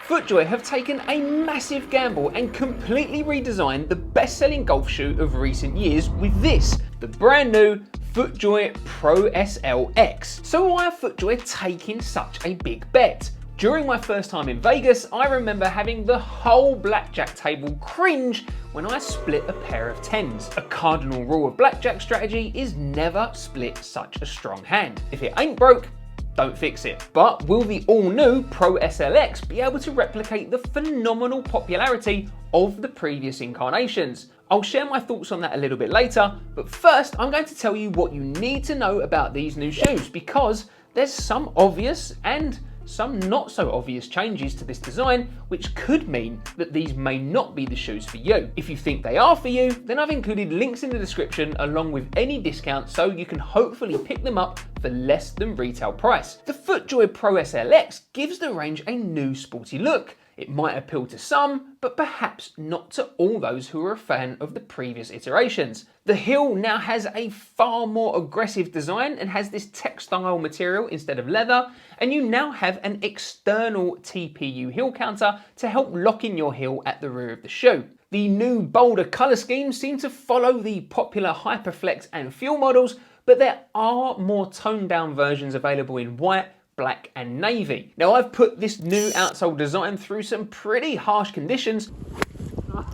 Footjoy have taken a massive gamble and completely redesigned the best-selling golf shoe of recent years with this, the brand new Footjoy Pro SLX. So why are Footjoy taking such a big bet? During my first time in Vegas, I remember having the whole blackjack table cringe when I split a pair of 10s. A cardinal rule of blackjack strategy is never split such a strong hand. If it ain't broke, don't fix it. But will the all-new Pro SLX be able to replicate the phenomenal popularity of the previous incarnations? I'll share my thoughts on that a little bit later, but first I'm going to tell you what you need to know about these new shoes, because there's some obvious and some not so obvious changes to this design, which could mean that these may not be the shoes for you. If you think they are for you, then I've included links in the description along with any discounts so you can hopefully pick them up for less than retail price. The Footjoy Pro SLX gives the range a new sporty look. It might appeal to some, but perhaps not to all those who are a fan of the previous iterations. The heel now has a far more aggressive design and has this textile material instead of leather, and you now have an external TPU heel counter to help lock in your heel at the rear of the shoe. The new bolder colour schemes seem to follow the popular Hyperflex and Fuel models, but there are more toned down versions available in white, black and navy. Now I've put this new outsole design through some pretty harsh conditions. Well,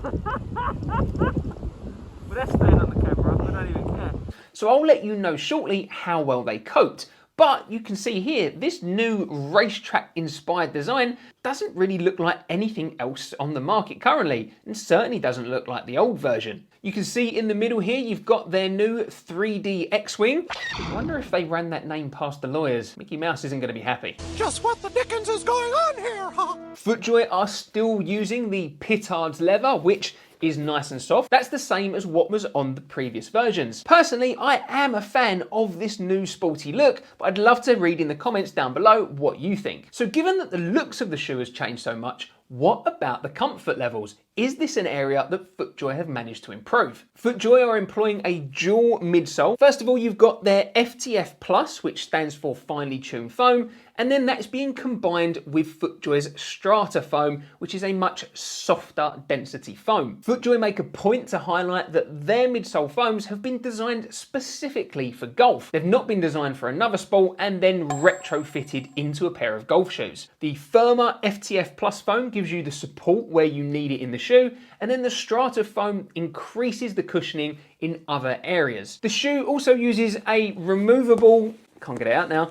that's staying on the camera, I don't even care. So I'll let you know shortly how well they coat. But you can see here, this new racetrack inspired design doesn't really look like anything else on the market currently, and certainly doesn't look like the old version. You can see in the middle here, you've got their new 3D X-Wing. I wonder if they ran that name past the lawyers. Mickey Mouse isn't going to be happy. Just what the dickens is going on here, huh? Footjoy are still using the Pitard's leather, which is nice and soft. That's the same as what was on the previous versions. Personally, I am a fan of this new sporty look, but I'd love to read in the comments down below what you think. So given that the looks of the shoe has changed so much, what about the comfort levels? Is this an area that Footjoy have managed to improve? Footjoy are employing a dual midsole. First of all, you've got their FTF Plus, which stands for finely tuned foam, and then that's being combined with Footjoy's Strata foam, which is a much softer density foam. Footjoy make a point to highlight that their midsole foams have been designed specifically for golf. They've not been designed for another sport and then retrofitted into a pair of golf shoes. The firmer FTF Plus foam gives you the support where you need it in the shoe, and then the Strata foam increases the cushioning in other areas. The shoe also uses a removable, can't get it out now,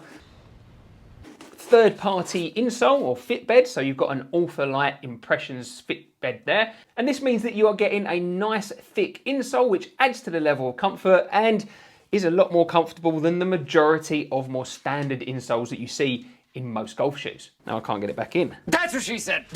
third-party insole or fit bed, so you've got an Ultralight Impressions fit bed there, and this means that you are getting a nice thick insole which adds to the level of comfort and is a lot more comfortable than the majority of more standard insoles that you see in most golf shoes. Now I can't get it back in. That's what she said.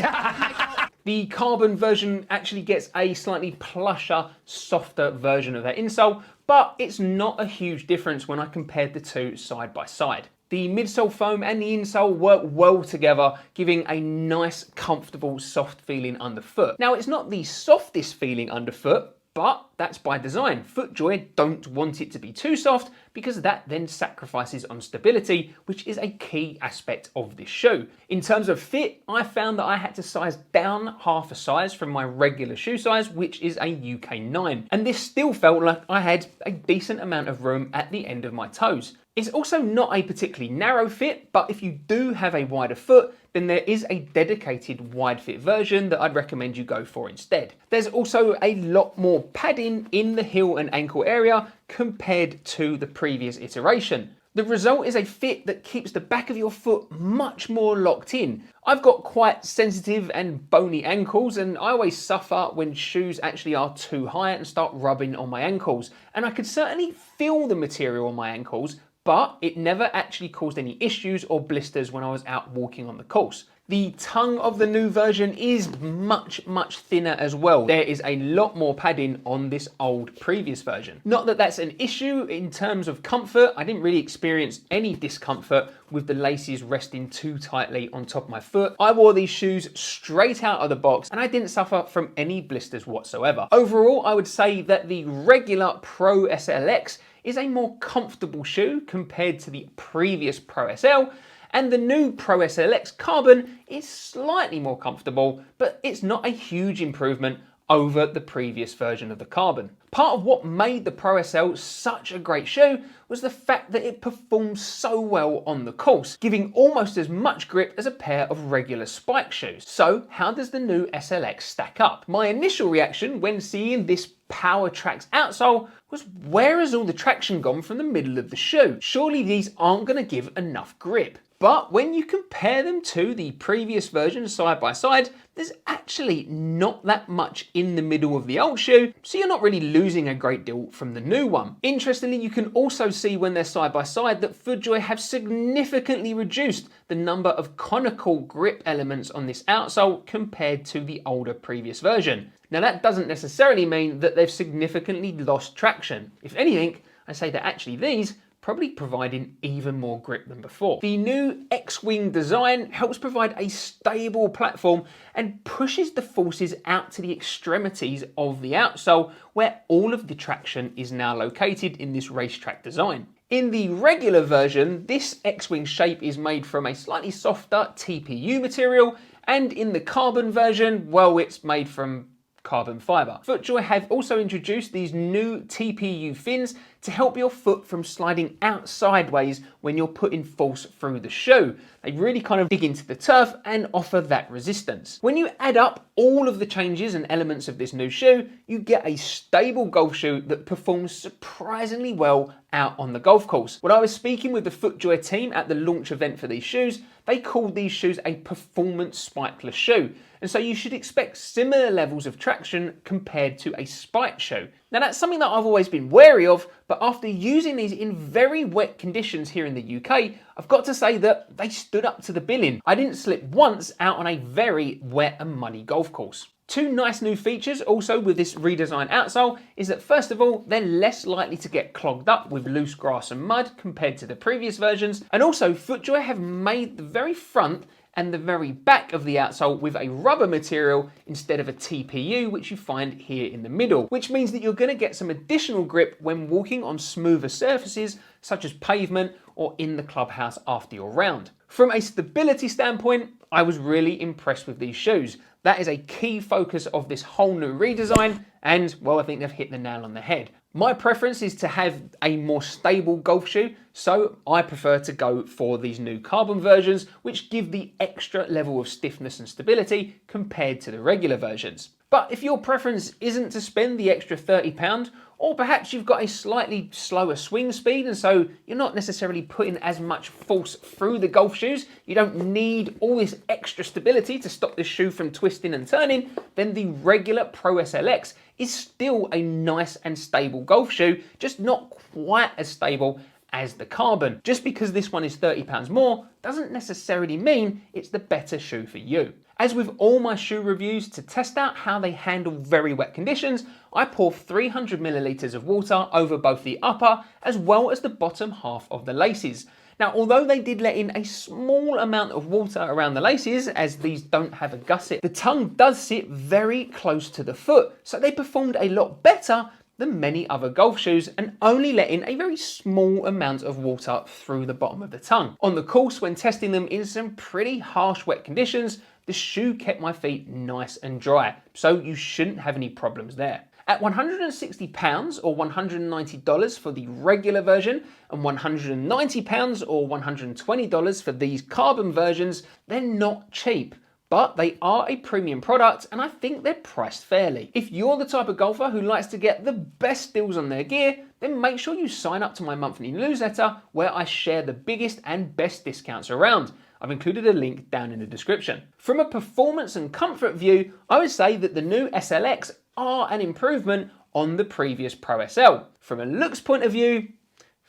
The carbon version actually gets a slightly plusher, softer version of that insole, but it's not a huge difference when I compared the two side by side. The midsole foam and the insole work well together, giving a nice, comfortable, soft feeling underfoot. Now, it's not the softest feeling underfoot, but that's by design. Footjoy don't want it to be too soft because that then sacrifices on stability, which is a key aspect of this shoe. In terms of fit, I found that I had to size down half a size from my regular shoe size, which is a UK 9. And this still felt like I had a decent amount of room at the end of my toes. It's also not a particularly narrow fit, but if you do have a wider foot, then there is a dedicated wide fit version that I'd recommend you go for instead. There's also a lot more padding in the heel and ankle area compared to the previous iteration. The result is a fit that keeps the back of your foot much more locked in. I've got quite sensitive and bony ankles, and I always suffer when shoes actually are too high and start rubbing on my ankles. And I could certainly feel the material on my ankles, but it never actually caused any issues or blisters when I was out walking on the course. The tongue of the new version is much thinner as well. There is a lot more padding on this old previous version. Not that that's an issue in terms of comfort. I didn't really experience any discomfort with the laces resting too tightly on top of my foot. I wore these shoes straight out of the box and I didn't suffer from any blisters whatsoever. Overall, I would say that the regular Pro SLX is a more comfortable shoe compared to the previous Pro SL, And the new Pro SLX Carbon is slightly more comfortable, but it's not a huge improvement over the previous version of the Carbon. Part of what made the Pro SL such a great shoe was the fact that it performs so well on the course, giving almost as much grip as a pair of regular spike shoes. So how does the new SLX stack up? My initial reaction when seeing this Power Trax outsole was, where has all the traction gone from the middle of the shoe? Surely these aren't going to give enough grip. But when you compare them to the previous version side by side, there's actually not that much in the middle of the old shoe, so you're not really losing a great deal from the new one. Interestingly, you can also see when they're side by side that Footjoy have significantly reduced the number of conical grip elements on this outsole compared to the older previous version. Now that doesn't necessarily mean that they've significantly lost traction. If anything, I say that actually these probably providing even more grip than before. The new X-Wing design helps provide a stable platform and pushes the forces out to the extremities of the outsole, where all of the traction is now located in this racetrack design. In the regular version, this X-Wing shape is made from a slightly softer TPU material, and in the Carbon version, well, it's made from carbon fiber. Footjoy have also introduced these new TPU fins to help your foot from sliding out sideways when you're putting force through the shoe. They really kind of dig into the turf and offer that resistance. When you add up all of the changes and elements of this new shoe, you get a stable golf shoe that performs surprisingly well out on the golf course. When I was speaking with the Footjoy team at the launch event for these shoes, they called these shoes a performance spikeless shoe. And so you should expect similar levels of traction compared to a spike shoe. Now that's something that I've always been wary of, but after using these in very wet conditions here in the UK, I've got to say that they stood up to the billing. I didn't slip once out on a very wet and muddy golf course. Two nice new features also with this redesigned outsole is that first of all, they're less likely to get clogged up with loose grass and mud compared to the previous versions. And also Footjoy have made the very front and the very back of the outsole with a rubber material instead of a TPU, which you find here in the middle, which means that you're going to get some additional grip when walking on smoother surfaces such as pavement or in the clubhouse after your round. From a stability standpoint, I was really impressed with these shoes. That is a key focus of this whole new redesign, and well, I think they've hit the nail on the head. My preference is to have a more stable golf shoe, so I prefer to go for these new carbon versions, which give the extra level of stiffness and stability compared to the regular versions. But if your preference isn't to spend the extra £30, or perhaps you've got a slightly slower swing speed and so you're not necessarily putting as much force through the golf shoes, you don't need all this extra stability to stop the shoe from twisting and turning, then the regular Pro SLX is still a nice and stable golf shoe, just not quite as stable as the Carbon. Just because this one is £30 more doesn't necessarily mean it's the better shoe for you. As with all my shoe reviews, to test out how they handle very wet conditions, I pour 300 millilitres of water over both the upper as well as the bottom half of the laces. Now, although they did let in a small amount of water around the laces, as these don't have a gusset, the tongue does sit very close to the foot, so they performed a lot better than many other golf shoes and only let in a very small amount of water through the bottom of the tongue. On the course, when testing them in some pretty harsh wet conditions, the shoe kept my feet nice and dry, so you shouldn't have any problems there. At £160 or $190 for the regular version and £190 or $120 for these carbon versions, they're not cheap. But they are a premium product and I think they're priced fairly. If you're the type of golfer who likes to get the best deals on their gear, then make sure you sign up to my monthly newsletter where I share the biggest and best discounts around. I've included a link down in the description. From a performance and comfort view, I would say that the new SLX are an improvement on the previous Pro SL. From a looks point of view,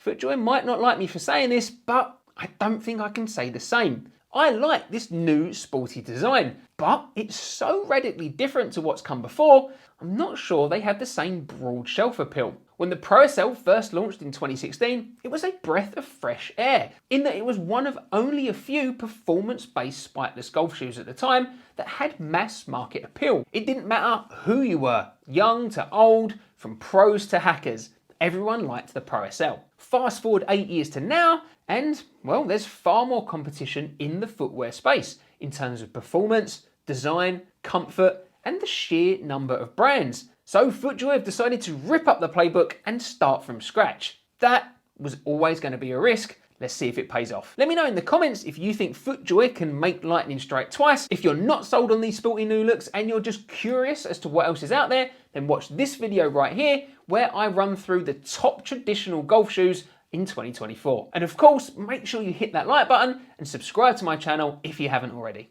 Footjoy might not like me for saying this, but I don't think I can say the same. I like this new sporty design, but it's so radically different to what's come before, I'm not sure they have the same broad shelf appeal. When the Pro SL first launched in 2016, it was a breath of fresh air, in that it was one of only a few performance-based spikeless golf shoes at the time that had mass market appeal. It didn't matter who you were, young to old, from pros to hackers. everyone liked the Pro SL. Fast forward 8 years to now, and well, there's far more competition in the footwear space in terms of performance, design, comfort, and the sheer number of brands. So Footjoy have decided to rip up the playbook and start from scratch. That was always going to be a risk. Let's see if it pays off. Let me know in the comments if you think Footjoy can make lightning strike twice. If you're not sold on these sporty new looks and you're just curious as to what else is out there, then watch this video right here where I run through the top traditional golf shoes in 2024. And of course, make sure you hit that like button and subscribe to my channel if you haven't already.